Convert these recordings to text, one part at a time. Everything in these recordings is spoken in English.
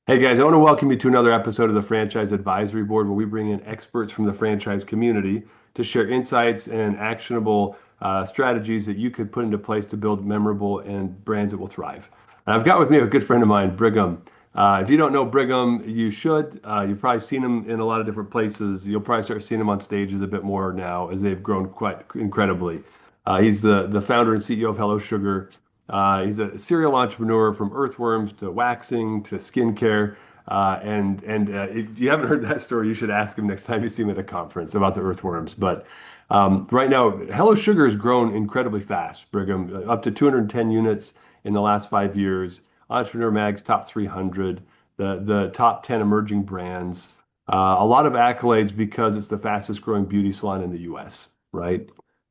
Hey guys, I want to welcome you to another episode of the Franchise Advisory Board, where we bring in experts from the franchise community to share insights and actionable strategies that you could put into place to build memorable and brands that will thrive. And I've got with me a good friend of mine, Brigham. If you don't know Brigham, you should. You've probably seen him in a lot of different places. You'll probably start seeing him on stages a bit more now as they've grown quite incredibly. He's the founder and CEO of Hello Sugar. He's a serial entrepreneur from earthworms to waxing to skincare. And if you haven't heard that story, you should ask him next time you see him at a conference about the earthworms. But right now, Hello Sugar has grown incredibly fast, Brigham, up to 210 units in the last 5 years. Entrepreneur Mag's top 300, the top 10 emerging brands. A lot of accolades because it's the fastest growing beauty salon in the US, right?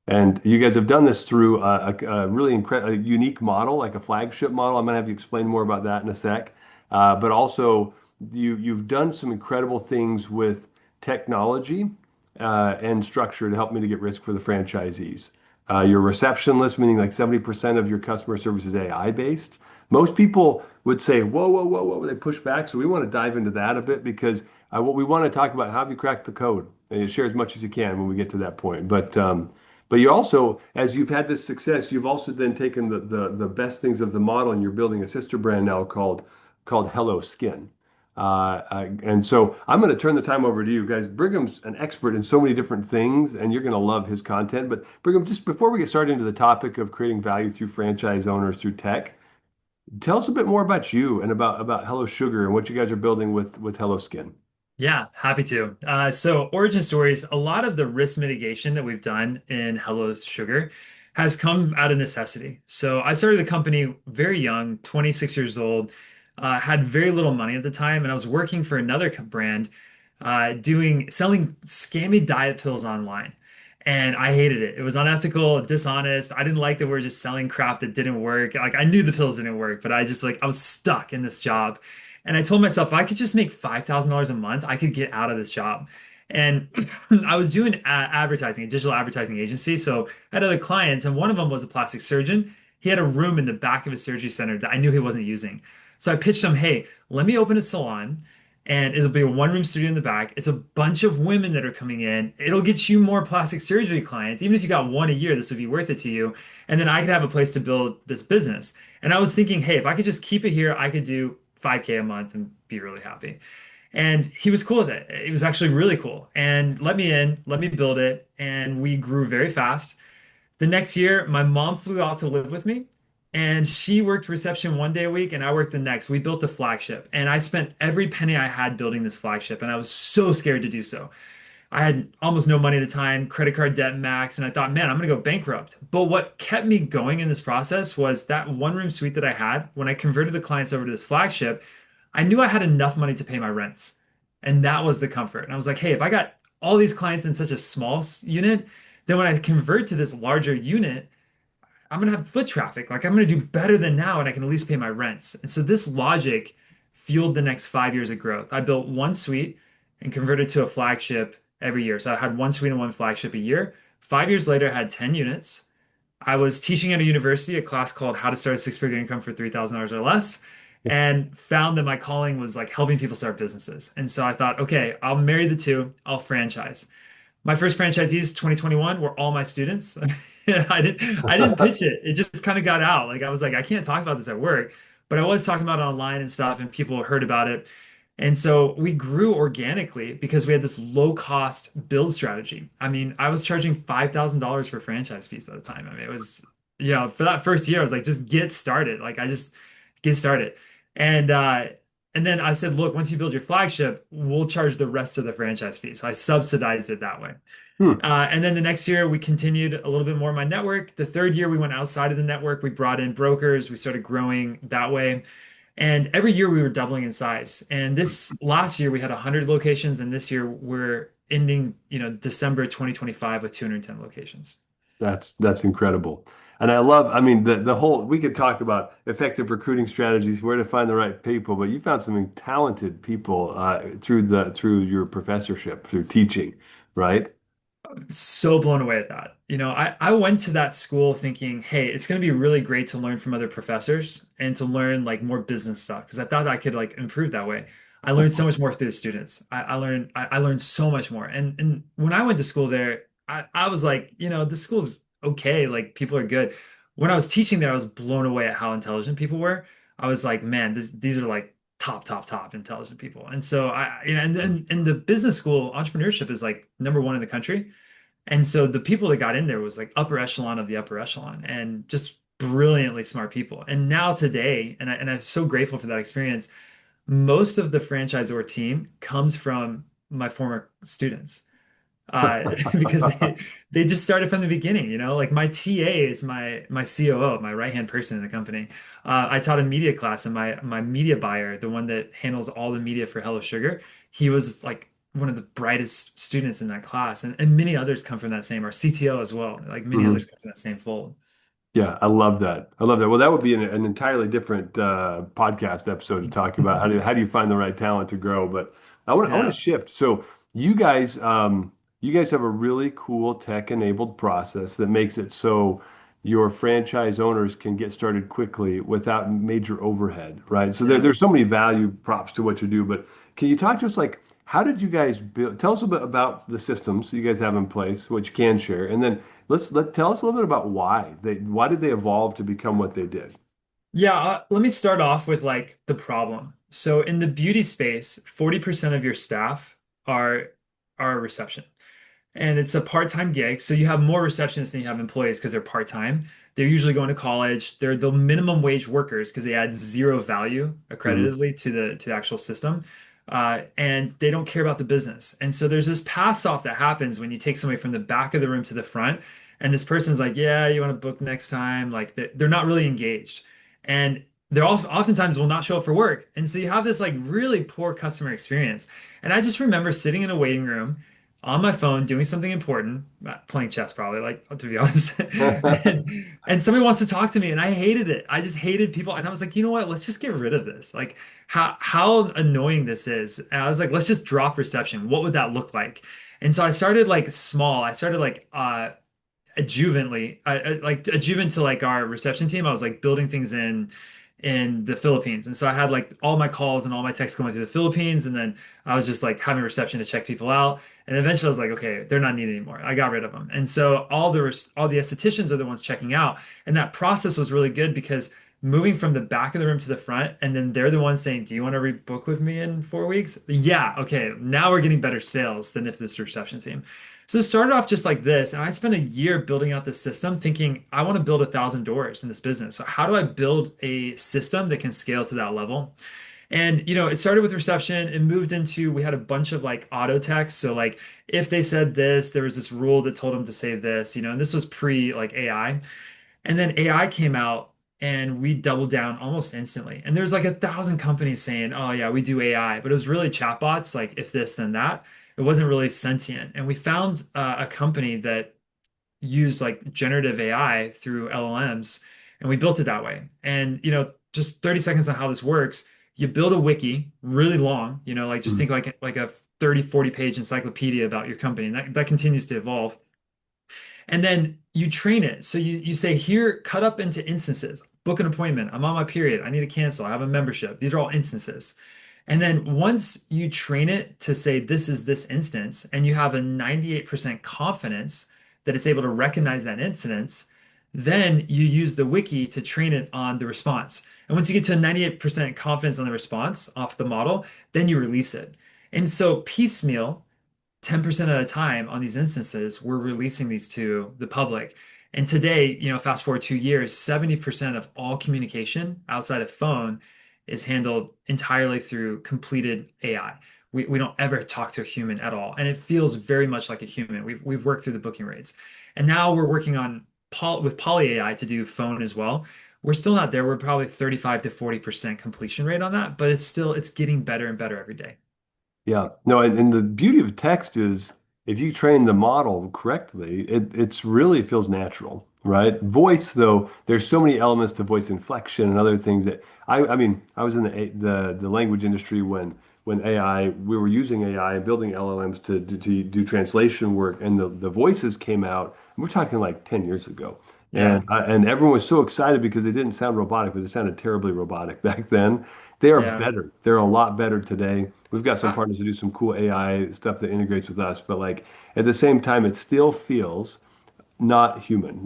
And you guys have done this through a really incredible, unique model, like a flagship model. I'm going to have you explain more about that in a sec. But also, you've done some incredible things with technology and structure to help mitigate risk for the franchisees. Your reception list, meaning like 70% of your customer service is AI based. Most people would say, whoa, whoa, whoa, whoa, they push back. So we want to dive into that a bit because what we want to talk about, how have you cracked the code? And share as much as you can when we get to that point. But you also, as you've had this success, you've also then taken the best things of the model and you're building a sister brand now called Hello Skin. And so I'm going to turn the time over to you guys. Brigham's an expert in so many different things, and you're going to love his content. But Brigham, just before we get started into the topic of creating value through franchise owners through tech, tell us a bit more about you and about Hello Sugar and what you guys are building with Hello Skin. Yeah, happy to. So, origin stories, a lot of the risk mitigation that we've done in Hello Sugar has come out of necessity. So, I started the company very young, 26 years old, had very little money at the time, and I was working for another brand selling scammy diet pills online. And I hated it. It was unethical, dishonest. I didn't like that we were just selling crap that didn't work. Like I knew the pills didn't work, but I was stuck in this job. And I told myself, if I could just make $5,000 a month, I could get out of this job. And I was doing advertising, a digital advertising agency. So I had other clients, and one of them was a plastic surgeon. He had a room in the back of his surgery center that I knew he wasn't using. So I pitched him, hey, let me open a salon and it'll be a one-room studio in the back. It's a bunch of women that are coming in. It'll get you more plastic surgery clients. Even if you got one a year, this would be worth it to you. And then I could have a place to build this business. And I was thinking, hey, if I could just keep it here, I could do 5K a month and be really happy. And he was cool with it. It was actually really cool. And let me in, let me build it. And we grew very fast. The next year, my mom flew out to live with me, and she worked reception one day a week, and I worked the next. We built a flagship, and I spent every penny I had building this flagship, and I was so scared to do so. I had almost no money at the time, credit card debt max, and I thought, man, I'm gonna go bankrupt. But what kept me going in this process was that one room suite that I had. When I converted the clients over to this flagship, I knew I had enough money to pay my rents. And that was the comfort. And I was like, hey, if I got all these clients in such a small unit, then when I convert to this larger unit, I'm gonna have foot traffic. Like I'm gonna do better than now, and I can at least pay my rents. And so this logic fueled the next 5 years of growth. I built one suite and converted to a flagship every year. So I had one suite and one flagship a year. 5 years later, I had 10 units. I was teaching at a university, a class called How to Start a Six-Figure Income for $3,000 or Less, and found that my calling was like helping people start businesses. And so I thought, okay, I'll marry the two, I'll franchise. My first franchisees, 2021, were all my students. I didn't pitch it. It just kind of got out. Like I was like, I can't talk about this at work, but I was talking about it online and stuff, and people heard about it. And so we grew organically because we had this low cost build strategy. I mean, I was charging $5,000 for franchise fees at the time. I mean, it was, for that first year, I was like, just get started. Like I just get started. And and then I said, look, once you build your flagship, we'll charge the rest of the franchise fee. So I subsidized it that way. Hmm. And then the next year, we continued a little bit more in my network. The third year, we went outside of the network. We brought in brokers. We started growing that way. And every year, we were doubling in size. And this last year, we had 100 locations. And this year, we're ending, December 2025 with 210 locations. That's incredible. And I love, I mean, the whole we could talk about effective recruiting strategies, where to find the right people, but you found some talented people through your professorship, through teaching, right? So blown away at that. I went to that school thinking, hey, it's going to be really great to learn from other professors and to learn like more business stuff because I thought I could like improve that way. I learned so much more through the students. I learned so much more. And when I went to school there, I was like, the school's okay, like people are good. When I was teaching there, I was blown away at how intelligent people were. I was like, man, these are like top intelligent people. And so and then in the business school, entrepreneurship is like number one in the country. And so the people that got in there was like upper echelon of the upper echelon and just brilliantly smart people. And now today, and I'm so grateful for that experience, most of the franchisor team comes from my former students. Because they just started from the beginning, like my TA is my COO, my right-hand person in the company. I taught a media class, and my media buyer, the one that handles all the media for Hello Sugar, he was like one of the brightest students in that class, and many others come from that same, our CTO as well. Like many others Mhm. come from that same fold. Yeah, I love that. I love that. Well, that would be an entirely different podcast episode to talk about how do you find the right talent to grow. But I want to Yeah. shift. So you guys you guys have a really cool tech-enabled process that makes it so your franchise owners can get started quickly without major overhead, right? So Yeah. there's so many value props to what you do. But can you talk to us like how did you guys build? Tell us a bit about the systems you guys have in place, which you can share, and then tell us a little bit about why did they evolve to become what they did? Yeah, let me start off with like the problem. So in the beauty space, 40% of your staff are reception. And it's a part-time gig. So you have more receptionists than you have employees because they're part-time. They're usually going to college. They're the minimum wage workers because they add zero value Hmm. accreditedly to the actual system. And they don't care about the business. And so there's this pass off that happens when you take somebody from the back of the room to the front. And this person's like, yeah, you want to book next time? Like they're not really engaged. And they're all oftentimes will not show up for work. And so you have this like really poor customer experience. And I just remember sitting in a waiting room on my phone doing something important, playing chess probably, like to be honest. And somebody wants to talk to me and I hated it. I just hated people. And I was like, you know what? Let's just get rid of this. Like how annoying this is. And I was like, let's just drop reception. What would that look like? And so I started like small. I started like adjuvantly, like adjuvant to like our reception team. I was like building things in the Philippines. And so I had like all my calls and all my texts going through the Philippines. And then I was just like having reception to check people out. And eventually I was like, okay, they're not needed anymore. I got rid of them. And so all the estheticians are the ones checking out. And that process was really good because moving from the back of the room to the front, and then they're the ones saying, do you want to rebook with me in 4 weeks? Yeah, okay. Now we're getting better sales than if this reception team. So it started off just like this, and I spent a year building out this system, thinking I want to build 1,000 doors in this business. So how do I build a system that can scale to that level? And it started with reception. It moved into we had a bunch of like auto text. So like if they said this, there was this rule that told them to say this. And this was pre like AI. And then AI came out and we doubled down almost instantly. And there's like 1,000 companies saying, oh, yeah, we do AI, but it was really chatbots, like if this, then that. It wasn't really sentient. And we found a company that used like generative AI through LLMs, and we built it that way. And, just 30 seconds on how this works. You build a wiki really long, like just think like a 30, 40 page encyclopedia about your company. And that continues to evolve. And then you train it. So you say, here, cut up into instances. Book an appointment. I'm on my period. I need to cancel. I have a membership. These are all instances. And then once you train it to say this is this instance, and you have a 98% confidence that it's able to recognize that instance, then you use the wiki to train it on the response. And once you get to a 98% confidence on the response off the model, then you release it. And so piecemeal, 10% at a time on these instances, we're releasing these to the public. And today, fast forward 2 years, 70% of all communication outside of phone is handled entirely through completed AI. We don't ever talk to a human at all. And it feels very much like a human. We've worked through the booking rates. And now we're working on with Poly AI to do phone as well. We're still not there. We're probably 35 to 40% completion rate on that, but it's getting better and better every day. Yeah. No, and the beauty of text is if you train the model correctly, it's really feels natural, right? Voice, though, there's so many elements to voice inflection and other things that I mean, I was in the language industry when when we were using AI and building LLMs to do translation work, and the voices came out. We're talking like 10 years ago. Yeah. And everyone was so excited because they didn't sound robotic, but they sounded terribly robotic back then. They are Yeah. better. They're a lot better today. We've got some I, partners that do some cool AI stuff that integrates with us, but like at the same time, it still feels not human.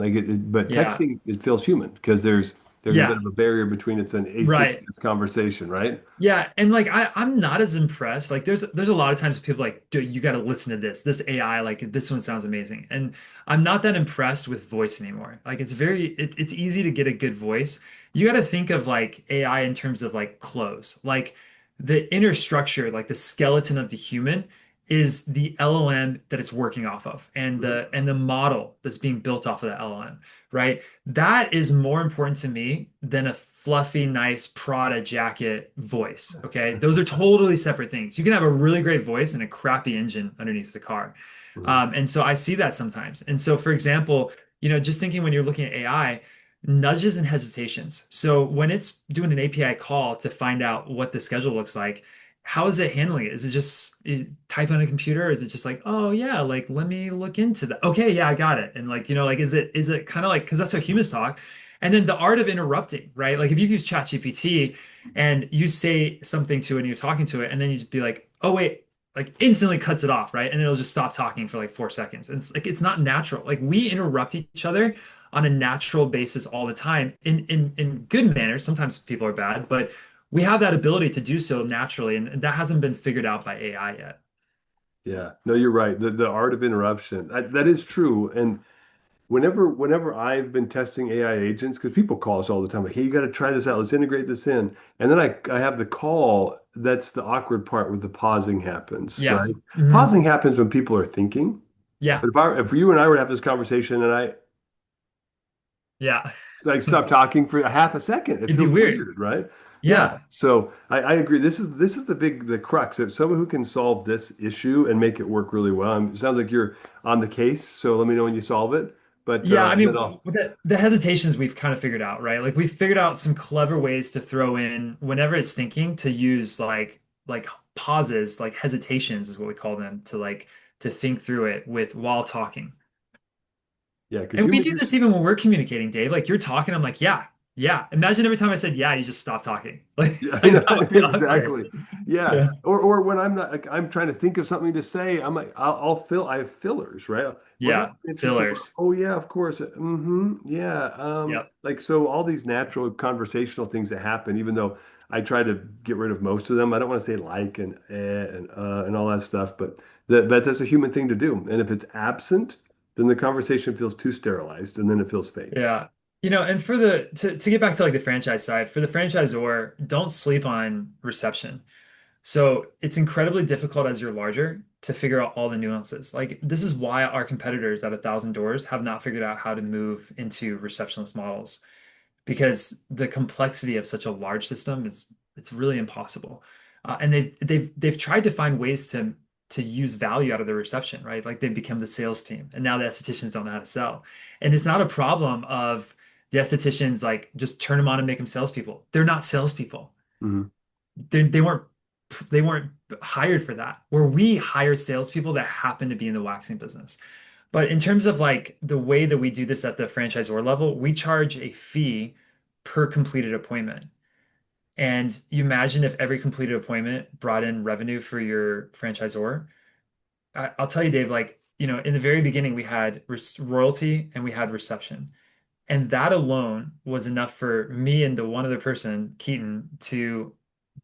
But yeah. texting, it feels human because there's a bit Yeah. of a barrier between it's an Right. asynchronous conversation, right? Yeah, and like I'm not as impressed. Like there's a lot of times people like, dude, you got to listen to this AI, like this one sounds amazing. And I'm not that impressed with voice anymore. Like it's easy to get a good voice. You got to think of like AI in terms of like clothes. Like the inner structure, like the skeleton of the human is the LLM that it's working off of and Mhm. the model that's being built off of the LLM, right? That is more important to me than a fluffy, nice Prada jacket voice. Okay. Those are totally separate things. You can have a really great voice and a crappy engine underneath the car. Mhm. And so I see that sometimes. And so, for example, just thinking when you're looking at AI, nudges and hesitations. So when it's doing an API call to find out what the schedule looks like, how is it handling it? Is it just type on a computer? Or is it just like, oh yeah, like let me look into that. Okay, yeah, I got it. And like, like is it kind of like because that's how humans talk. And then the art of interrupting, right? Like if you use ChatGPT and you say something to it and you're talking to it, and then you just be like, oh wait, like instantly cuts it off, right? And then it'll just stop talking for like 4 seconds. And it's like it's not natural. Like we interrupt each other on a natural basis all the time in good manners. Sometimes people are bad, but we have that ability to do so naturally, and that hasn't been figured out by AI yet. Yeah, no, you're right. The art of interruption, that is true. And whenever I've been testing AI agents, because people call us all the time, like, hey, you got to try this out. Let's integrate this in. And then I have the call. That's the awkward part where the pausing happens, Yeah. right? Hmm. Pausing happens when people are thinking. Yeah. But if you and I were to have this conversation and I Yeah. like stop talking for a half a second, it It'd be feels weird. weird, right? Yeah. Yeah. So I agree. This is the crux. If someone who can solve this issue and make it work really well. It sounds like you're on the case. So let me know when you solve it. But Yeah, I then mean, I'll with the hesitations we've kind of figured out, right? Like we've figured out some clever ways to throw in whenever it's thinking to use like pauses, like hesitations is what we call them, to think through it with while talking. yeah, because And we human do this even when we're communicating, Dave. Like you're talking, I'm like, yeah, yeah. Imagine every time I said yeah, you just stop talking. Like, Yeah, I like know that would be awkward. exactly. Yeah, Yeah. or when I'm not like I'm trying to think of something to say, I'm like I'll fill. I have fillers, right? Well, that's Yeah. interesting. Fillers. Oh yeah, of course. Yeah. Yep. Like so, all these natural conversational things that happen, even though I try to get rid of most of them. I don't want to say like and and all that stuff, but that's a human thing to do. And if it's absent, then the conversation feels too sterilized, and then it feels fake. Yeah. And for to get back to like the franchise side, for the franchisor, don't sleep on reception. So it's incredibly difficult as you're larger to figure out all the nuances. Like this is why our competitors at 1,000 doors have not figured out how to move into receptionist models because the complexity of such a large system is it's really impossible. And they've tried to find ways to use value out of the reception, right? Like they've become the sales team, and now the estheticians don't know how to sell. And it's not a problem of the estheticians like just turn them on and make them salespeople. They're not salespeople. Mhm. They weren't hired for that. Where we hire salespeople that happen to be in the waxing business. But in terms of like the way that we do this at the franchisor level, we charge a fee per completed appointment. And you imagine if every completed appointment brought in revenue for your franchisor. I'll tell you, Dave, like, in the very beginning, we had royalty and we had reception. And that alone was enough for me and the one other person, Keaton, to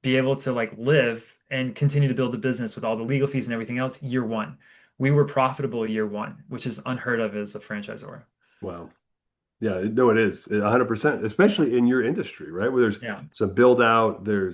be able to like live and continue to build the business with all the legal fees and everything else year one. We were profitable year one, which is unheard of as a franchisor. Wow. Yeah, no, it is 100%, especially in your industry, right? Where there's Yeah, some build out, yeah,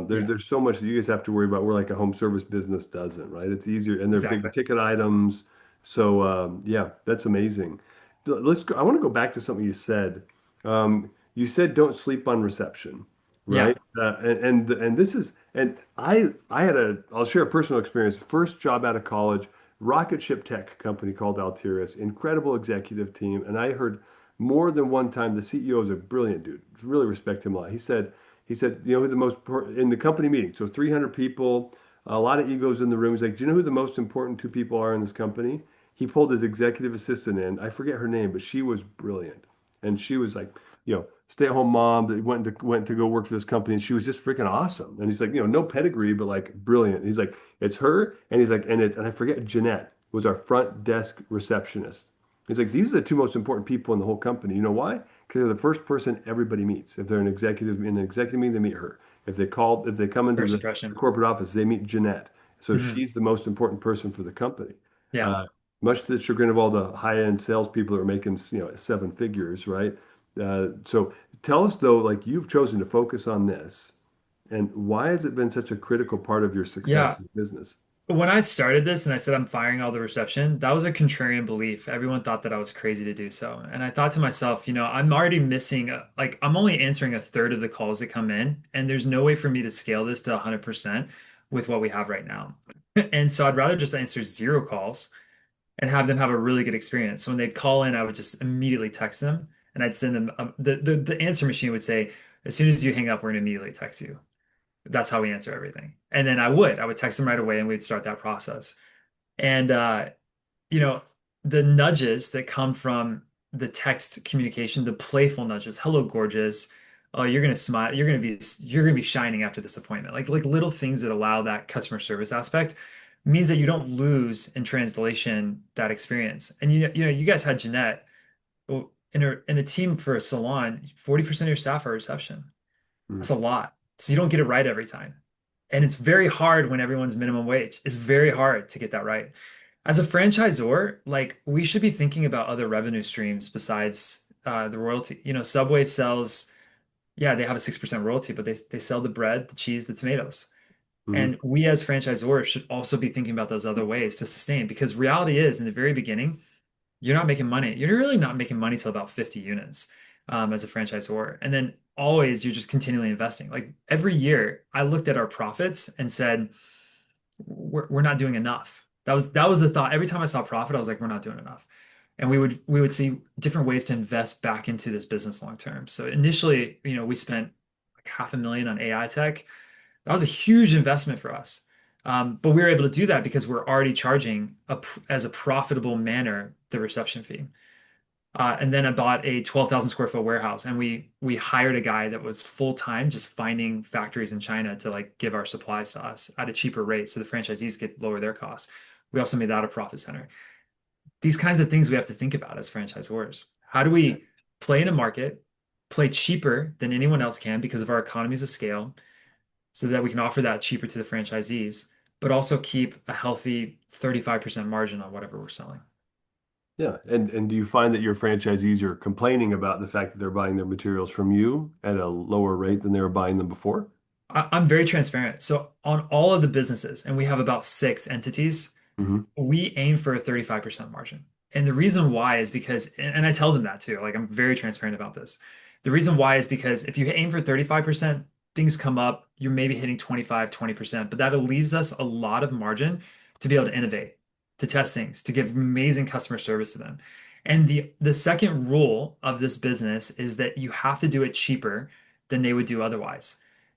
there's so much that you guys have to worry about where like a home service business doesn't, right? It's easier and they're bigger exactly. ticket items. So yeah, that's amazing. Let's go, I want to go back to something you said. You said don't sleep on reception, Yeah, right? And this is and I had I'll share a personal experience. First job out of college, rocket ship tech company called Altiris, incredible executive team, and I heard more than one time the CEO is a brilliant dude. Really respect him a lot. He said, you know who the in the company meeting, so 300 people, a lot of egos in the room. He's like, do you know who the most important two people are in this company? He pulled his executive assistant in. I forget her name, but she was brilliant. And she was like, stay-at-home mom that went to go work for this company. And she was just freaking awesome. And he's like, no pedigree, but like brilliant. He's like, it's her. And he's like, and I forget, Jeanette was our front desk receptionist. He's like, these are the two most important people in the whole company. You know why? Because they're the first person everybody meets. If they're an executive in an executive meeting, they meet her. If they come into First the impression. corporate office, they meet Jeanette. So Hmm. she's the most important person for the company. Yeah. Uh, Much to the chagrin of all the high-end salespeople that are making, seven figures, right? So tell us though, like you've chosen to focus on this, and why has it been such a critical part of your Yeah. success in business? When I started this and I said I'm firing all the reception, that was a contrarian belief. Everyone thought that I was crazy to do so. And I thought to myself, I'm already missing, like, I'm only answering a third of the calls that come in, and there's no way for me to scale this to 100% with what we have right now. And so I'd rather just answer zero calls and have them have a really good experience. So when they'd call in, I would just immediately text them and I'd send them, the answer machine would say, as soon as you hang up, we're going to immediately text you. That's how we answer everything. And then I would text them right away and we'd start that process. And you know, the nudges that come from the text communication, the playful nudges, hello, gorgeous. Oh, you're gonna smile, you're gonna be shining after this appointment. Like little things that allow that customer service aspect means that you don't lose in translation that experience. And you guys had Jeanette. Well, in a team for a salon, 40% of your staff are reception. Mm, That's a lot. So you don't get it right every time. And it's very hard when everyone's minimum wage. It's very hard to get that right. As a franchisor, like we should be thinking about other revenue streams besides the royalty. Subway sells, yeah, they have a 6% royalty, but they sell the bread, the cheese, the tomatoes. mhm. And we as franchisors should also be thinking about those other ways to sustain because reality is in the very beginning, you're not making money. You're really not making money till about 50 units as a franchisor. And then always you're just continually investing. Like every year, I looked at our profits and said, we're not doing enough. That was the thought. Every time I saw profit, I was like, we're not doing enough. And we would see different ways to invest back into this business long term. So initially, we spent like 500,000 on AI tech. That was a huge investment for us. But we were able to do that because we're already charging as a profitable manner the reception fee. And then I bought a 12,000 square foot warehouse, and we hired a guy that was full time, just finding factories in China to like give our supplies to us at a cheaper rate, so the franchisees could lower their costs. We also made that a profit center. These kinds of things we have to think about as franchisors. How do we play in a market, play cheaper than anyone else can because of our economies of scale, so that we can offer that cheaper to the franchisees, but also keep a healthy 35% margin on whatever we're selling. Yeah. And do you find that your franchisees are complaining about the fact that they're buying their materials from you at a lower rate than they were buying them before? I'm very transparent. So on all of the businesses, and we have about 6 entities, Hmm. we aim for a 35% margin. And the reason why is because, and I tell them that too, like I'm very transparent about this. The reason why is because if you aim for 35%, things come up, you're maybe hitting 25, 20%, but that leaves us a lot of margin to be able to innovate, to test things, to give amazing customer service to them. And the second rule of this business is that you have to do it cheaper than they would do otherwise.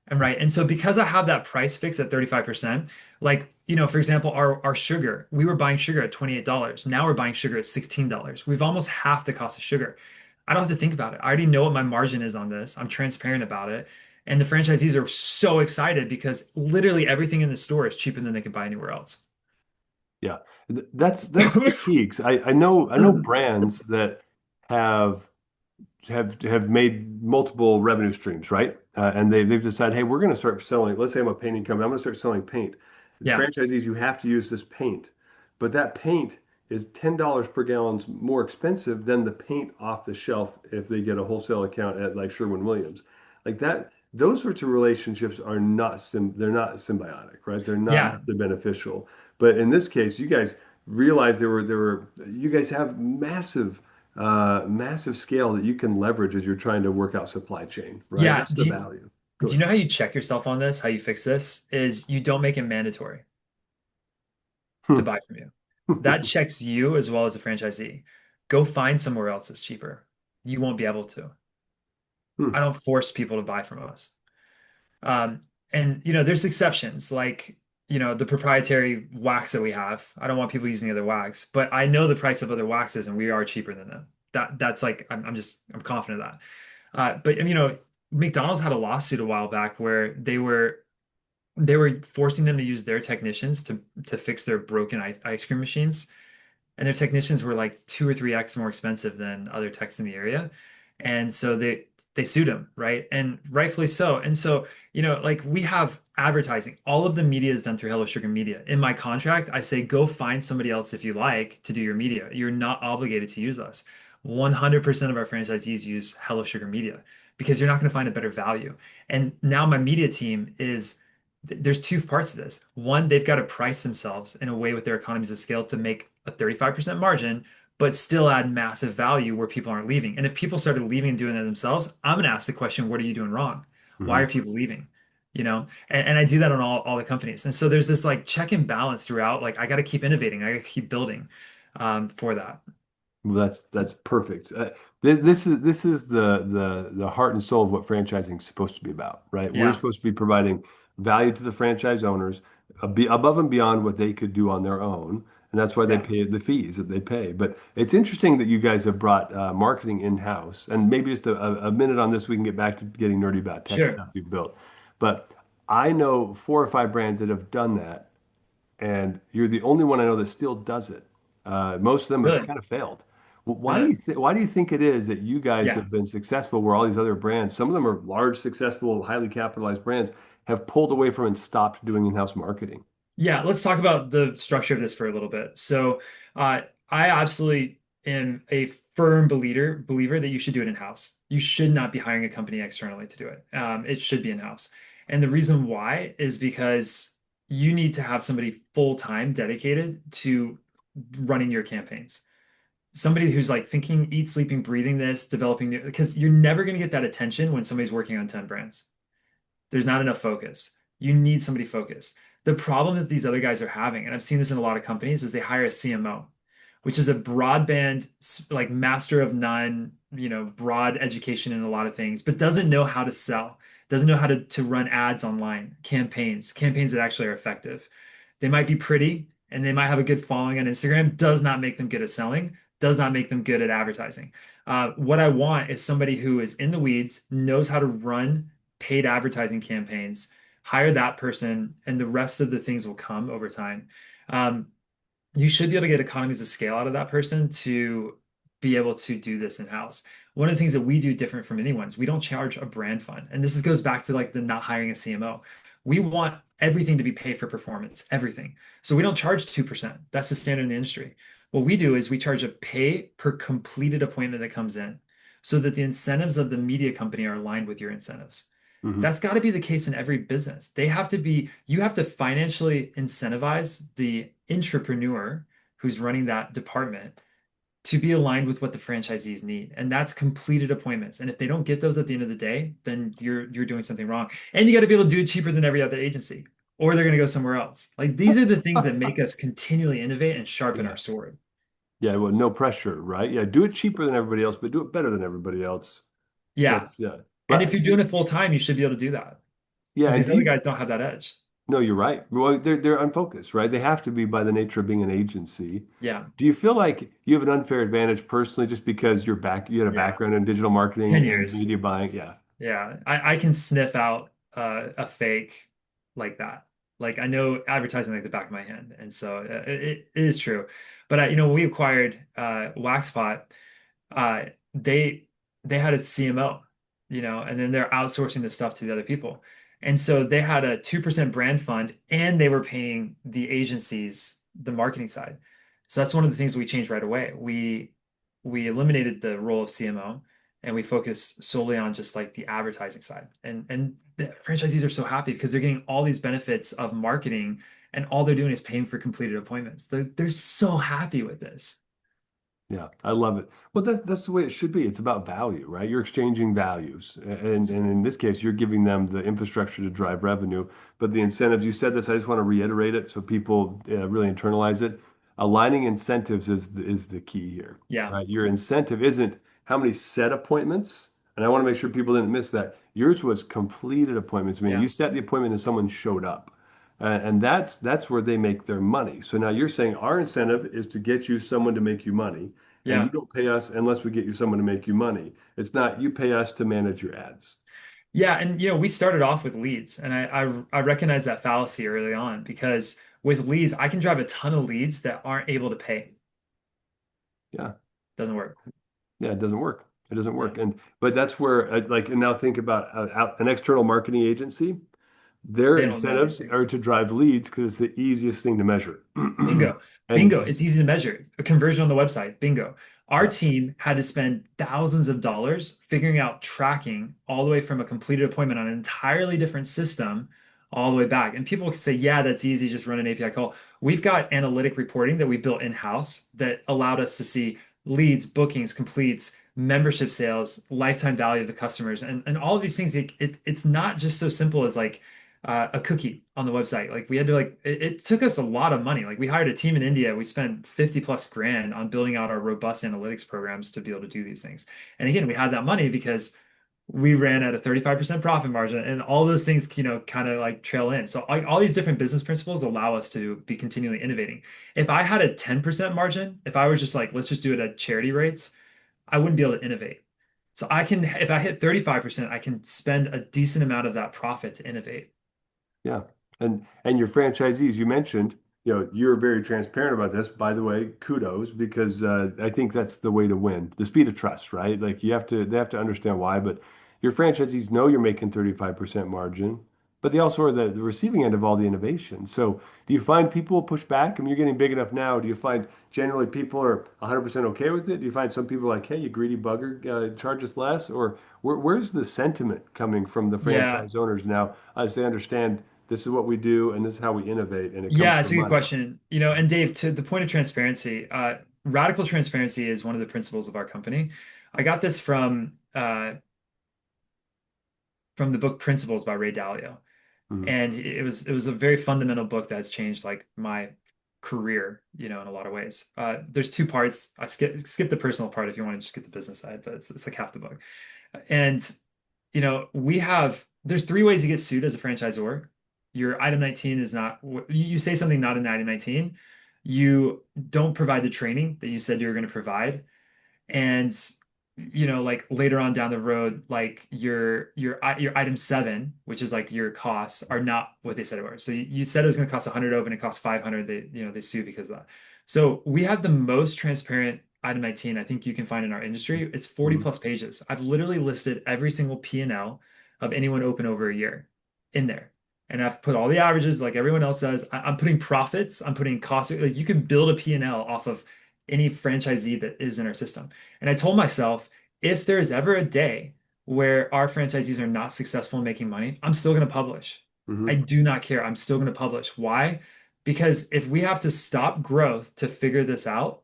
And right. And so because I have that price fixed at 35%, like, for example, our sugar, we were buying sugar at $28. Now we're buying sugar at $16. We've almost half the cost of sugar. I don't have to think about it. I already know what my margin is on this. I'm transparent about it. And the franchisees are so excited because literally everything in the store is cheaper than they could buy anywhere else. Yeah. That's the key. 'Cause I know brands that have have made multiple revenue streams, right? And they've decided, hey, we're going to start selling. Let's say I'm a painting company. I'm going to start selling paint. Yeah. Franchisees, you have to use this paint, but that paint is $10 per gallon more expensive than the paint off the shelf if they get a wholesale account at like Sherwin-Williams. Like that, those sorts of relationships are not they're not symbiotic, right? They're not Yeah. mutually beneficial. But in this case, you guys realize you guys have massive scale that you can leverage as you're trying to work out supply chain, right? Yeah. That's the value. Go Do you ahead. know how you check yourself on this? How you fix this is you don't make it mandatory to Hmm. buy from you. That checks you as well as the franchisee. Go find somewhere else that's cheaper. You won't be able to. Hmm. I don't force people to buy from us. Um, and there's exceptions like the proprietary wax that we have. I don't want people using other wax, but I know the price of other waxes, and we are cheaper than them. That's like I'm confident of that. But McDonald's had a lawsuit a while back where they were forcing them to use their technicians to fix their broken ice cream machines, and their technicians were like 2 or 3x more expensive than other techs in the area. And so they sued him, right? And rightfully so. And so, like we have advertising. All of the media is done through Hello Sugar Media. In my contract, I say go find somebody else if you like to do your media. You're not obligated to use us. 100% of our franchisees use Hello Sugar Media because you're not going to find a better value. And now my media team is there's two parts to this. One, they've got to price themselves in a way with their economies of scale to make a 35% margin, but still add massive value where people aren't leaving. And if people started leaving and doing that themselves, I'm going to ask the question, what are you doing wrong? Why Mhm. are people leaving? And I do that on all the companies. And so there's this like check and balance throughout. Like I got to keep innovating. I got to keep building for that. Well, that's perfect. This is the heart and soul of what franchising is supposed to be about, right? We're Yeah, supposed to be providing value to the franchise owners, above and beyond what they could do on their own, and that's why they yeah, pay the fees that they pay. But it's interesting that you guys have brought marketing in-house, and maybe just a minute on this, we can get back to getting nerdy about tech sure. stuff you've built. But I know 4 or 5 brands that have done that, and you're the only one I know that still does it. Most of them have Really, kind of failed. Why do really. you think it is that you guys Yeah. have been successful where all these other brands, some of them are large, successful, highly capitalized brands, have pulled away from and stopped doing in-house marketing? Yeah, let's talk about the structure of this for a little bit. So, I absolutely am a firm believer that you should do it in-house. You should not be hiring a company externally to do it. It should be in-house. And the reason why is because you need to have somebody full-time dedicated to running your campaigns. Somebody who's like thinking, eat, sleeping, breathing this, developing new, because you're never going to get that attention when somebody's working on 10 brands. There's not enough focus. You need somebody focused. The problem that these other guys are having, and I've seen this in a lot of companies, is they hire a CMO, which is a broadband, like master of none, broad education in a lot of things, but doesn't know how to sell, doesn't know how to run ads online, campaigns that actually are effective. They might be pretty and they might have a good following on Instagram, does not make them good at selling, does not make them good at advertising. What I want is somebody who is in the weeds, knows how to run paid advertising campaigns, hire that person, and the rest of the things will come over time. Um, you should be able to get economies of scale out of that person to be able to do this in-house. One of the things that we do different from anyone is we don't charge a brand fund. And goes back to like the not hiring a CMO. We want everything to be paid for performance, everything. So we don't charge 2%. That's the standard in the industry. What we do is we charge a pay per completed appointment that comes in so that the incentives of the media company are aligned with your incentives. Hmm. That's got to be the case in every business. You have to financially incentivize the entrepreneur who's running that department to be aligned with what the franchisees need. And that's completed appointments. And if they don't get those at the end of the day, then you're doing something wrong. And you got to be able to do it cheaper than every other agency, or they're going to go somewhere else. Like these are the things that make us continually innovate and sharpen Yeah. our sword. Yeah, well, no pressure, right? Yeah, do it cheaper than everybody else, but do it better than everybody else. Yeah. That's yeah. And if But you're doing it full time, you should be able to do that yeah, because and these other these guys don't have that edge. no, you're right. Well, they're unfocused, right? They have to be by the nature of being an agency. Yeah. Do you feel like you have an unfair advantage personally just because you had a Yeah. background in digital marketing 10 and years. media buying? Yeah. Yeah, I can sniff out a fake like that. Like I know advertising like the back of my hand, and so it is true. But when we acquired Waxpot, uh, they they had a CMO, and then they're outsourcing the stuff to the other people, and so they had a 2% brand fund, and they were paying the agencies the marketing side. So that's one of the things we changed right away. We eliminated the role of CMO and we focus solely on just like the advertising side. And the franchisees are so happy because they're getting all these benefits of marketing and all they're doing is paying for completed appointments. They're so happy with this. Yeah, I love it. Well, that's the way it should be. It's about value, right? You're exchanging values, and in this case, you're giving them the infrastructure to drive revenue, but the incentives. You said this. I just want to reiterate it so people really internalize it. Aligning incentives is the key here, Yeah. right? Your incentive isn't how many set appointments. And I want to make sure people didn't miss that. Yours was completed appointments, meaning Yeah. you set the appointment and someone showed up. And that's where they make their money. So now you're saying our incentive is to get you someone to make you money, and you Yeah. don't pay us unless we get you someone to make you money. It's not you pay us to manage your ads. Yeah, and we started off with leads, and I recognize that fallacy early on because with leads, I can drive a ton of leads that aren't able to pay. Yeah. Doesn't work. Yeah, it doesn't work. It doesn't Yeah. work. And but that's where like and now think about an external marketing agency. Their They don't know these incentives are things. to drive leads because it's the easiest thing to measure. Bingo. And Bingo. It's easy to measure. A conversion on the website. Bingo. Our yeah, team had to spend thousands of dollars figuring out tracking all the way from a completed appointment on an entirely different system all the way back. And people can say, yeah, that's easy, just run an API call. We've got analytic reporting that we built in-house that allowed us to see leads, bookings, completes, membership sales, lifetime value of the customers, and all of these things. It's not just so simple as like a cookie on the website. Like we had to it took us a lot of money. Like we hired a team in India. We spent 50 plus grand on building out our robust analytics programs to be able to do these things. And again, we had that money because we ran at a 35% profit margin and all those things, kind of like trail in. So all these different business principles allow us to be continually innovating. If I had a 10% margin, if I was just like, let's just do it at charity rates, I wouldn't be able to innovate. So I can, if I hit 35%, I can spend a decent amount of that profit to innovate. yeah. And your franchisees, you mentioned, you're very transparent about this. By the way, kudos, because I think that's the way to win. The speed of trust, right? Like they have to understand why, but your franchisees know you're making 35% margin, but they also are the receiving end of all the innovation. So do you find people push back? I mean, you're getting big enough now. Do you find generally people are 100% okay with it? Do you find some people like, hey, you greedy bugger, charge us less? Or where's the sentiment coming from the Yeah. franchise owners now as they understand this is what we do and this is how we innovate and it comes Yeah, it's from a good money? question. And Dave, to the point of transparency, radical transparency is one of the principles of our company. I got this from the book Principles by Ray Dalio. Mhm. And it was a very fundamental book that's changed like my career, in a lot of ways. There's two parts. I skip the personal part if you want to just get the business side, but it's like half the book. And there's three ways you get sued as a franchisor. Your item 19 is not, you say something not in item 19, you don't provide the training that you said you were going to provide, and like later on down the road, like your item 7, which is like your costs, are not what they said it were. So you said it was going to cost 100 open, it costs 500. They sue because of that. So we have the most transparent item 19 I think you can find in our industry. It's 40 Mhm. plus pages. I've literally listed every single P&L of anyone open over a year in there. And I've put all the averages like everyone else does. I'm putting profits, I'm putting costs. Like you can build a P&L off of any franchisee that is in our system. And I told myself, if there's ever a day where our franchisees are not successful in making money, I'm still going to publish. I Mhm. do not care. I'm still going to publish. Why? Because if we have to stop growth to figure this out,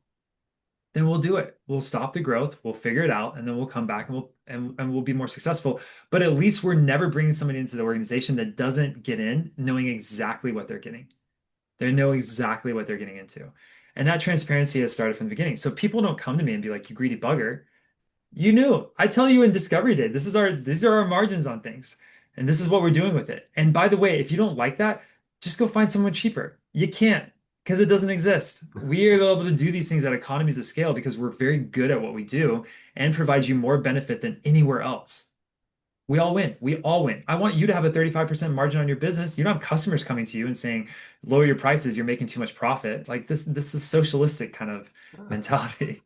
then we'll do it. We'll stop the growth, we'll figure it out, and then we'll come back and we'll be more successful. But at least we're never bringing somebody into the organization that doesn't get in knowing exactly what they're getting. They know exactly what they're getting into. And that transparency has started from the beginning. So people don't come to me and be like, you greedy bugger. You knew. I tell you in Discovery Day, these are our margins on things. And this is what we're doing with it. And by the way, if you don't like that, just go find someone cheaper. You can't because it doesn't exist. We are able to do these things at economies of scale because we're very good at what we do and provide you more benefit than anywhere else. We all win. We all win. I want you to have a 35% margin on your business. You don't have customers coming to you and saying, lower your prices, you're making too much profit. Like this is socialistic kind of mentality.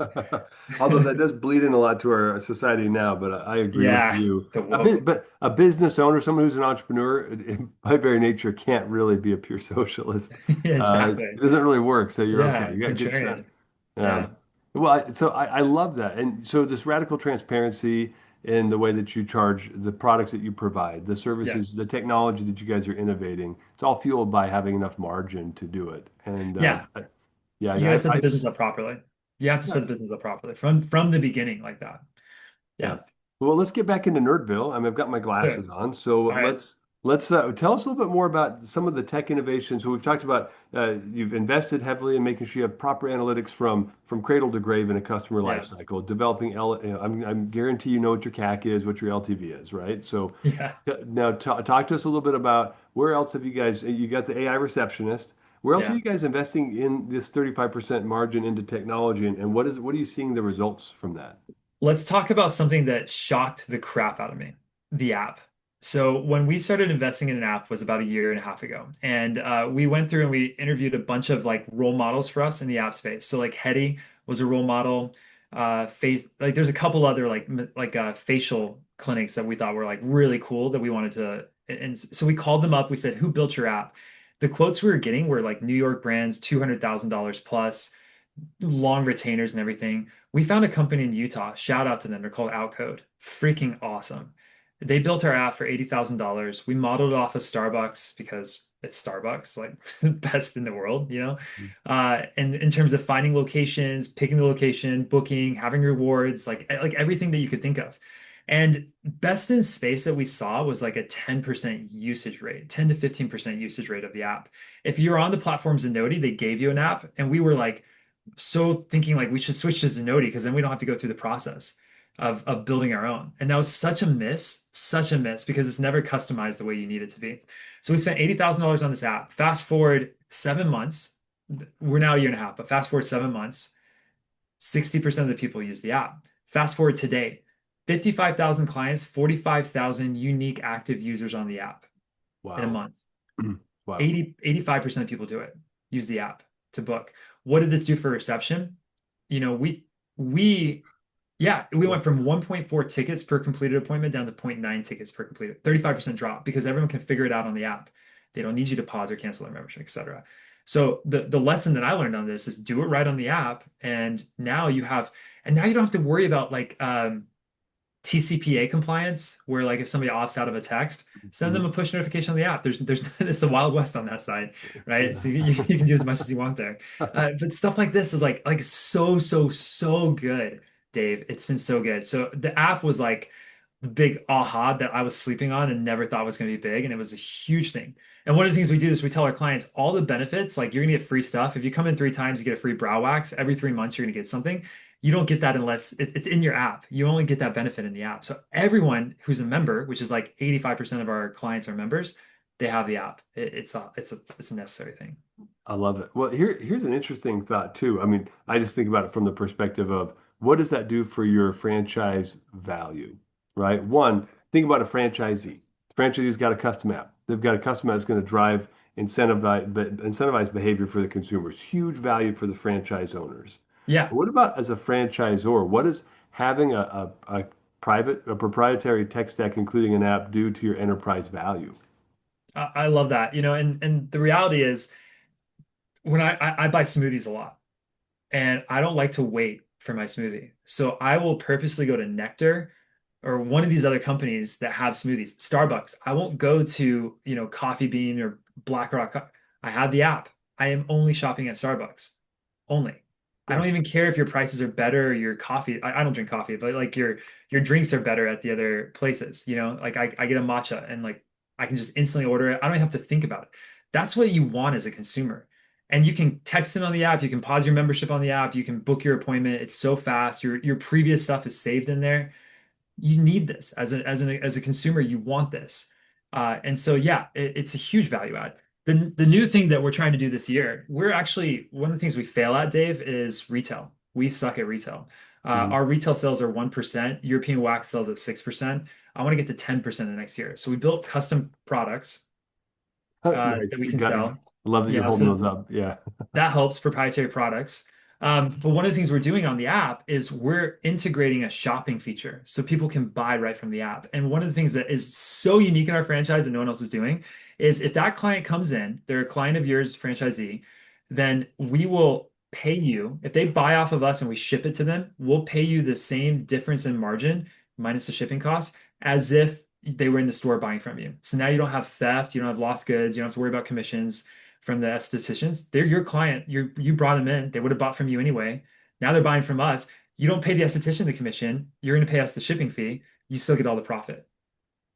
Although that does bleed in a lot to our society now, but I agree with Yeah, you. the woke. But a business owner, someone who's an entrepreneur, by very nature, can't really be a pure socialist. Yeah, It exactly. doesn't really work. So you're okay. Yeah, You got good strategy. contrarian. Um, Yeah. well, I love that. And so this radical transparency in the way that you charge the products that you provide, the Yeah. services, the technology that you guys are innovating, it's all fueled by having enough margin to do it. And Yeah. yeah, You gotta set the I business up properly. You have to yeah, set the business up properly from the beginning like that. yeah. Yeah. Well, let's get back into Nerdville. I mean, I've got my Sure. glasses on, so All right. Let's tell us a little bit more about some of the tech innovations. So we've talked about you've invested heavily in making sure you have proper analytics from cradle to grave in a customer life Yeah. cycle, developing I'm guarantee you know what your CAC is, what your LTV is, right? So Yeah. now talk to us a little bit about where else have you guys you got the AI receptionist. Where else are Yeah. you guys investing in this 35% margin into technology and what are you seeing the results from that? Let's talk about something that shocked the crap out of me, the app. So when we started investing in an app was about a year and a half ago. And we went through and we interviewed a bunch of like role models for us in the app space. So like Hetty was a role model. Face like there's a couple other facial clinics that we thought were like really cool that we wanted to. And so we called them up. We said, "Who built your app?" The quotes we were getting were like New York brands, $200,000 plus, long retainers and everything. We found a company in Utah. Shout out to them. They're called Outcode. Freaking awesome. They built our app for $80,000. We modeled it off of Starbucks because it's Starbucks, like best in the world, you know? And in terms of finding locations, picking the location, booking, having rewards, like everything that you could think of. And best in space that we saw was like a 10% usage rate, 10 to 15% usage rate of the app. If you're on the platform Zenoti, they gave you an app, and we were like, so thinking like we should switch to Zenoti because then we don't have to go through the process of building our own. And that was such a miss because it's never customized the way you need it to be. So we spent $80,000 on this app. Fast forward 7 months, we're now a year and a half, but fast forward 7 months, 60% of the people use the app. Fast forward today, 55,000 clients, 45,000 unique active users on the app in a Wow. month. Wow. 85% of people do it, use the app to book. What did this do for reception? You know, we yeah, we went from 1.4 tickets per completed appointment down to zero point 0.9 tickets per completed. 35% drop because everyone can figure it out on the app. They don't need you to pause or cancel their membership, etc. So the lesson that I learned on this is do it right on the app, and now you don't have to worry about like TCPA compliance, where like if somebody opts out of a text, send them Mhm. a push notification on the app. There's it's the Wild West on that side, right? So you can do as much as you want there. But stuff like this is like so good, Dave. It's been so good. So the app was like the big aha that I was sleeping on and never thought was going to be big, and it was a huge thing. And one of the things we do is we tell our clients all the benefits. Like you're going to get free stuff. If you come in 3 times, you get a free brow wax. Every 3 months, you're going to get something. You don't get that unless it's in your app. You only get that benefit in the app. So everyone who's a member, which is like 85% of our clients are members, they have the app. It's a necessary thing. I love it. Well, here's an interesting thought too. I mean, I just think about it from the perspective of what does that do for your franchise value, right? One, think about a franchisee. The franchisee's got a custom app. They've got a custom app that's going to drive incentivized behavior for the consumers. Huge value for the franchise owners. Yeah, But what about as a franchisor? What does having a proprietary tech stack, including an app, do to your enterprise value? I love that. You know, and the reality is when I buy smoothies a lot, and I don't like to wait for my smoothie. So I will purposely go to Nectar or one of these other companies that have smoothies. Starbucks. I won't go to, Coffee Bean or Black Rock. I have the app. I am only shopping at Starbucks. Only. I Yeah. don't even care if your prices are better or your coffee. I don't drink coffee, but like your drinks are better at the other places. Like I get a matcha and like I can just instantly order it. I don't even have to think about it. That's what you want as a consumer. And you can text in on the app, you can pause your membership on the app, you can book your appointment. It's so fast. Your previous stuff is saved in there. You need this as a consumer, you want this. And so yeah, it's a huge value add. The new thing that we're trying to do this year, we're actually one of the things we fail at, Dave, is retail. We suck at retail. Mhm. Our retail sales are 1%. European wax sells at 6%. I want to get to 10% the next year. So we built custom products that Nice. we can Got, sell. I love that you're Yeah, holding so those up. Yeah. that helps proprietary products. But one of the things we're doing on the app is we're integrating a shopping feature so people can buy right from the app. And one of the things that is so unique in our franchise that no one else is doing is if that client comes in, they're a client of yours, franchisee, then we will pay you. If they buy off of us and we ship it to them, we'll pay you the same difference in margin minus the shipping costs as if they were in the store buying from you. So now you don't have theft, you don't have lost goods, you don't have to worry about commissions from the estheticians. They're your client. You brought them in. They would have bought from you anyway. Now they're buying from us. You don't pay the esthetician the commission. You're going to pay us the shipping fee. You still get all the profit.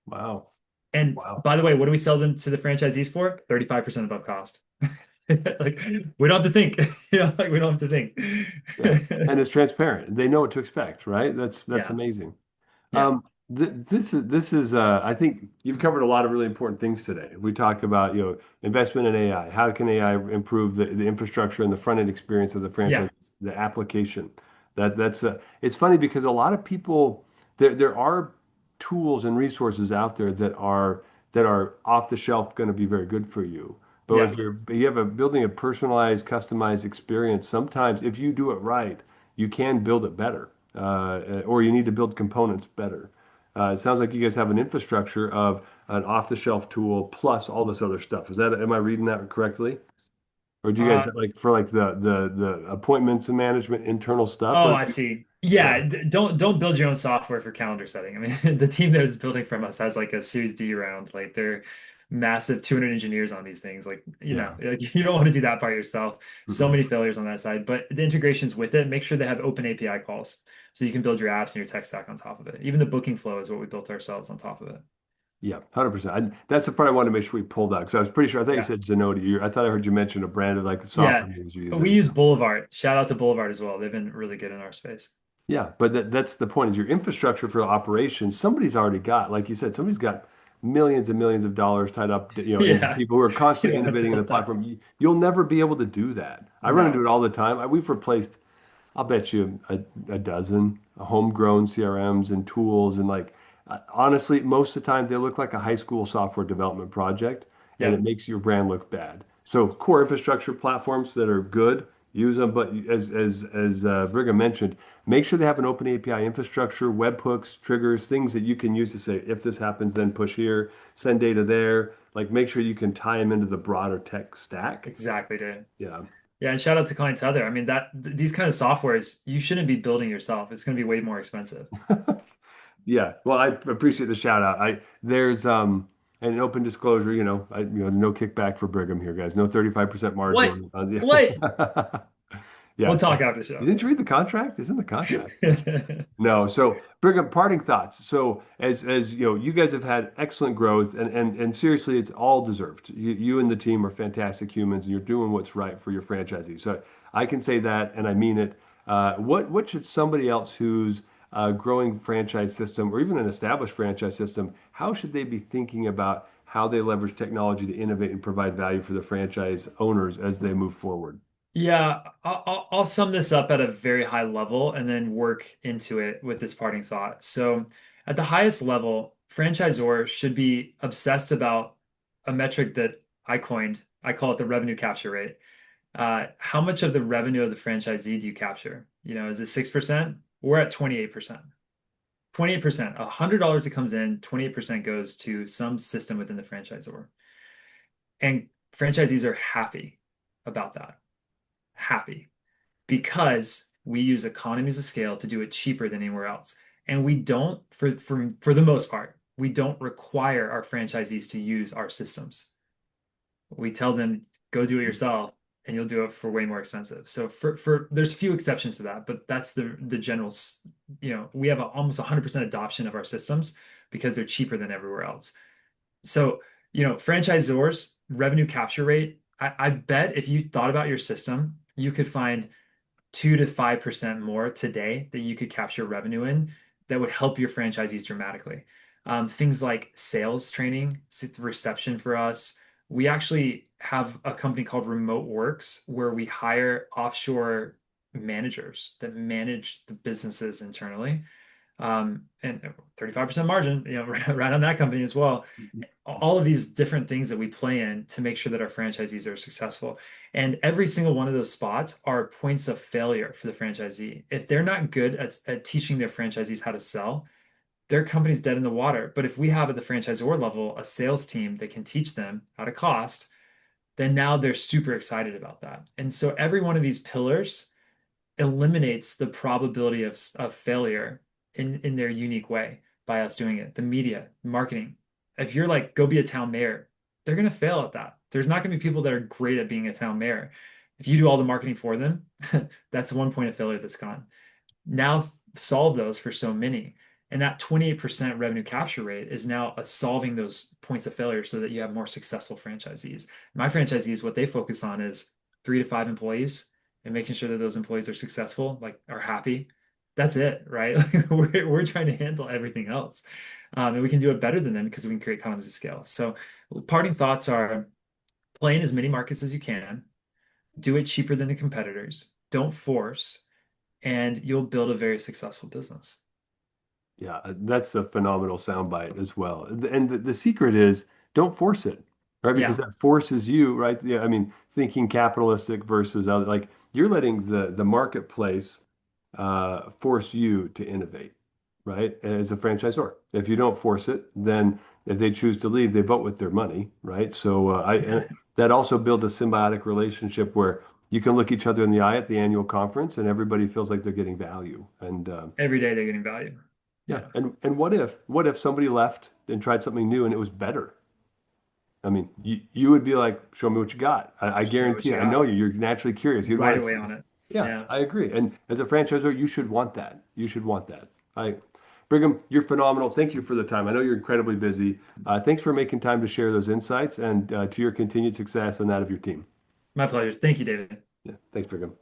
Wow. And Wow. by the way, what do we sell them to the franchisees for? 35% above cost. Like we don't have to think. Like we don't have to Yeah. think. And it's transparent. They know what to expect, right? That's Yeah. amazing. Yeah. This is I think you've covered a lot of really important things today. If we talk about, investment in AI, how can AI improve the infrastructure and the front end experience of the Yeah. franchise, the application. It's funny because a lot of people there are tools and resources out there that are off the shelf going to be very good for you. But Yeah. if you have a building a personalized, customized experience, sometimes if you do it right, you can build it better, or you need to build components better. It sounds like you guys have an infrastructure of an off-the-shelf tool plus all this other stuff. Am I reading that correctly? Or do you guys Uh, like for like the appointments and management internal stuff? oh, Or I see. Yeah, yeah, don't build your own software for calendar setting. I mean, the team that is building from us has like a Series D round. Like they're massive 200 engineers on these things. Like, yeah. like you don't want to do that by yourself. So Mm-mm. many failures on that side. But the integrations with it, make sure they have open API calls so you can build your apps and your tech stack on top of it. Even the booking flow is what we built ourselves on top of it. Yeah, 100%. That's the part I wanted to make sure we pulled out because I was pretty sure. I thought you Yeah. said Zenoti. I thought I heard you mention a brand of like Yeah. software you're We using. use So. Boulevard. Shout out to Boulevard as well. They've been really good in our space. Yeah, but that's the point is your infrastructure for operations, somebody's already got, like you said, somebody's got millions and millions of dollars tied up, into Yeah. people who are You constantly don't want to innovating in the build that. platform. You'll never be able to do that. I run into No. it all the time. We've replaced, I'll bet you a dozen homegrown CRMs and tools. And like, honestly, most of the time they look like a high school software development project and it Yep. makes your brand look bad. So core infrastructure platforms that are good, use them. But as Brigham mentioned, make sure they have an open API infrastructure, webhooks, triggers, things that you can use to say, if this happens, then push here, send data there. Like make sure you can tie them into the broader tech stack. Exactly, dude. Yeah. Yeah, and shout out to ClientTether. I mean, these kind of softwares you shouldn't be building yourself. It's going to be way more expensive. Yeah. Well, I appreciate the shout out. There's an open disclosure, no kickback for Brigham here, guys. No 35% What? margin on What? the We'll Yeah. talk after the You show. didn't read the contract? It's in the contract. No. So, Brigham, parting thoughts. So, as you guys have had excellent growth, and seriously, it's all deserved. You and the team are fantastic humans, and you're doing what's right for your franchisees. So, I can say that, and I mean it. What should somebody else who's a growing franchise system, or even an established franchise system, how should they be thinking about how they leverage technology to innovate and provide value for the franchise owners as they move forward? Yeah, I'll sum this up at a very high level and then work into it with this parting thought. So, at the highest level, franchisor should be obsessed about a metric that I coined. I call it the revenue capture rate. How much of the revenue of the franchisee do you capture? Is it 6%? We're at 28%. 28%, $100 that comes in, 28% goes to some system within the franchisor. And franchisees are happy about that. Happy because we use economies of scale to do it cheaper than anywhere else. And we don't, for the most part, we don't require our franchisees to use our systems. We tell them go do it yourself and you'll do it for way more expensive. So for there's a few exceptions to that, but that's the general, we have almost 100% adoption of our systems because they're cheaper than everywhere else. So, franchisors revenue capture rate, I bet if you thought about your system, you could find 2 to 5% more today that you could capture revenue in that would help your franchisees dramatically. Things like sales training, reception for us. We actually have a company called Remote Works where we hire offshore managers that manage the businesses internally. And 35% margin, right on that company as well. All of these different things that we play in to make sure that our franchisees are successful. And every single one of those spots are points of failure for the franchisee. If they're not good at teaching their franchisees how to sell, their company's dead in the water. But if we have at the franchisor level a sales team that can teach them at a cost, then now they're super excited about that. And so every one of these pillars eliminates the probability of failure in their unique way by us doing it. The media, marketing. If you're like, go be a town mayor, they're going to fail at that. There's not going to be people that are great at being a town mayor. If you do all the marketing for them, that's one point of failure that's gone. Now solve those for so many. And that 28% revenue capture rate is now solving those points of failure so that you have more successful franchisees. My franchisees, what they focus on is 3 to 5 employees and making sure that those employees are successful, like are happy. That's it, right? Like we're trying to handle everything else. And we can do it better than them because we can create economies of scale. So parting thoughts are play in as many markets as you can, do it cheaper than the competitors, don't force, and you'll build a very successful business. Yeah, that's a phenomenal soundbite as well. And the secret is don't force it, right? Because Yeah, that forces you, right? Yeah, I mean, thinking capitalistic versus other, like you're letting the marketplace force you to innovate, right? As a franchisor. If you don't force it, then if they choose to leave, they vote with their money, right? So and that also builds a symbiotic relationship where you can look each other in the eye at the annual conference, and everybody feels like they're getting value. And every day they're getting value. yeah, Yeah, and what if somebody left and tried something new and it was better? I mean, you would be like, show me what you got. I show me what guarantee you it. I know got. you. You're naturally curious. You'd Right want to away see. on it. Yeah, Yeah, I agree. And as a franchisor, you should want that. You should want that. Brigham, you're phenomenal. Thank you for the time. I know you're incredibly busy. Thanks for making time to share those insights and to your continued success and that of your team. my pleasure. Thank you, David. Yeah, thanks, Brigham.